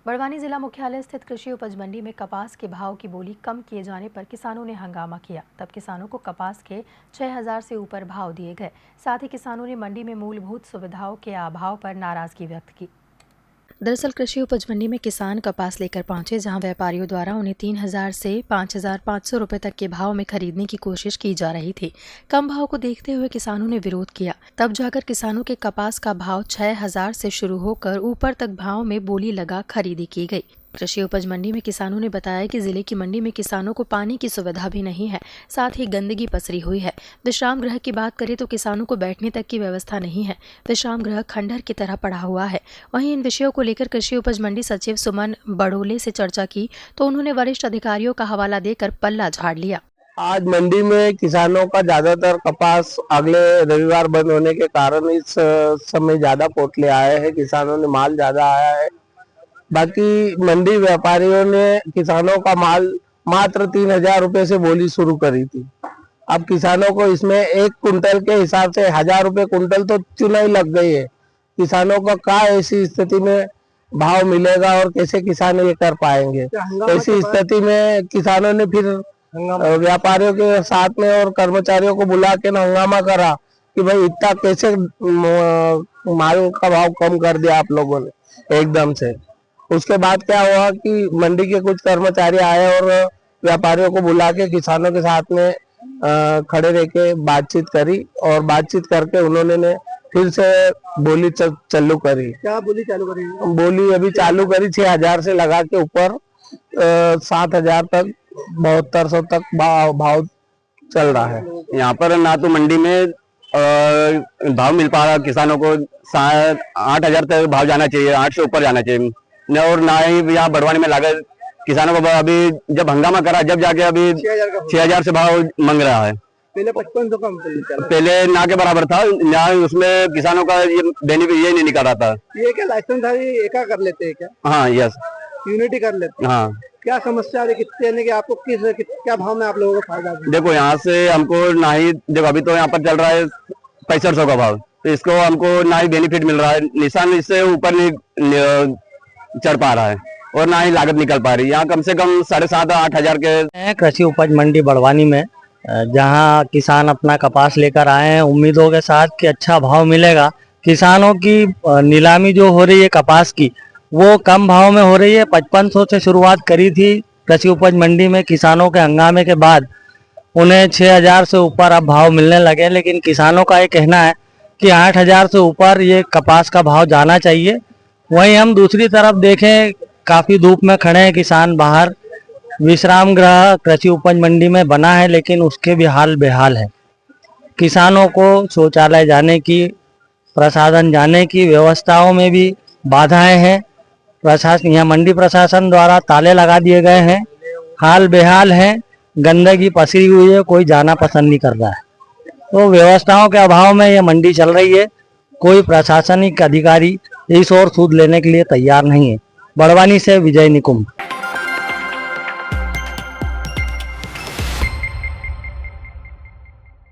बड़वानी जिला मुख्यालय स्थित कृषि उपज मंडी में कपास के भाव की बोली कम किए जाने पर किसानों ने हंगामा किया। तब किसानों को कपास के 6000 से ऊपर भाव दिए गए। साथ ही किसानों ने मंडी में मूलभूत सुविधाओं के अभाव पर नाराजगी व्यक्त की। दरअसल कृषि उपज मंडी में किसान कपास लेकर पहुंचे, जहां व्यापारियों द्वारा उन्हें 3000 से 5500 रुपए तक के भाव में खरीदने की कोशिश की जा रही थी। कम भाव को देखते हुए किसानों ने विरोध किया। तब जाकर किसानों के कपास का भाव 6000 से शुरू होकर ऊपर तक भाव में बोली लगा खरीदी की गई। कृषि उपज मंडी में किसानों ने बताया कि जिले की मंडी में किसानों को पानी की सुविधा भी नहीं है, साथ ही गंदगी पसरी हुई है। विश्राम गृह की बात करें तो किसानों को बैठने तक की व्यवस्था नहीं है। विश्राम गृह खंडहर की तरह पड़ा हुआ है। वहीं इन विषयों को लेकर कृषि उपज मंडी सचिव सुमन बड़ोले से चर्चा की तो उन्होंने वरिष्ठ अधिकारियों का हवाला देकर पल्ला झाड़ लिया। आज मंडी में किसानों का ज्यादातर कपास अगले रविवार बंद होने के कारण इस समय ज्यादा पोटले आए हैं। किसानों ने माल ज्यादा आया है। बाकी मंडी व्यापारियों ने किसानों का माल मात्र 3000 रुपए से बोली शुरू करी थी। अब किसानों को इसमें 1 कुंटल के हिसाब से 1000 रुपए कुंटल तो चुनाई लग गई है। किसानों का क्या ऐसी स्थिति में भाव मिलेगा और कैसे किसान ये कर पाएंगे। ऐसी स्थिति में किसानों ने फिर व्यापारियों के साथ में और कर्मचारियों को बुला के हंगामा करा कि भाई इतना कैसे माल का भाव कम कर दिया आप लोगों ने एकदम से। उसके बाद क्या हुआ कि मंडी के कुछ कर्मचारी आए और व्यापारियों को बुला के किसानों के साथ में खड़े रह के बातचीत करी और बातचीत करके उन्होंने फिर से बोली चालू करी। क्या बोली चालू करी? बोली अभी चालू करी 6000 से लगा के ऊपर 7000 तक 7200 तक भाव चल रहा है। यहाँ पर ना तो मंडी में भाव मिल पा रहा, किसानों को 8000 तक भाव जाना चाहिए, 8 से ऊपर जाना चाहिए न, और ना ही यहाँ बड़वानी में लागत किसानों को अभी जब हंगामा करा जब जाके अभी 6000 से भाव मांग रहा है। पहले 5500 कम पहले ना के बराबर था, यहाँ उसमें किसानों का ये बेनिफिट ये नहीं निकल रहा था। ये क्या लाइसेंस एका कर लेते हैं क्या? हाँ, यस, यूनिटी कर लेते हैं। हाँ। क्या समस्या है कितने कि आपको क्या भाव में आप लोगों को फायदा? देखो यहाँ से हमको ना ही, देखो अभी तो यहाँ पर चल रहा है 6500 का भाव, तो इसको हमको ना ही बेनिफिट मिल रहा है, निशान इससे ऊपर नहीं चढ़ पा रहा है और ना ही लागत निकल पा रही है। यहाँ कम से कम 7,500-8 हजार के कृषि उपज मंडी बड़वानी में, जहाँ किसान अपना कपास लेकर आए हैं उम्मीदों के साथ कि अच्छा भाव मिलेगा। किसानों की नीलामी जो हो रही है कपास की, वो कम भाव में हो रही है। 5500 से शुरुआत करी थी कृषि उपज मंडी में। किसानों के हंगामे के बाद उन्हें 6000 से ऊपर अब भाव मिलने लगे, लेकिन किसानों का ये कहना है कि 8000 से ऊपर ये कपास का भाव जाना चाहिए। वहीं हम दूसरी तरफ देखें, काफ़ी धूप में खड़े हैं किसान बाहर। विश्राम गृह कृषि उपज मंडी में बना है, लेकिन उसके भी हाल बेहाल है। किसानों को शौचालय जाने की, प्रसाधन जाने की व्यवस्थाओं में भी बाधाएं हैं। प्रशासन, यहाँ मंडी प्रशासन द्वारा ताले लगा दिए गए हैं। हाल बेहाल है, गंदगी पसरी हुई है, कोई जाना पसंद नहीं कर रहा है। तो व्यवस्थाओं के अभाव में ये मंडी चल रही है। कोई प्रशासनिक अधिकारी इस ओर सूद लेने के लिए तैयार नहीं है। बड़वानी से विजय निकुंभ।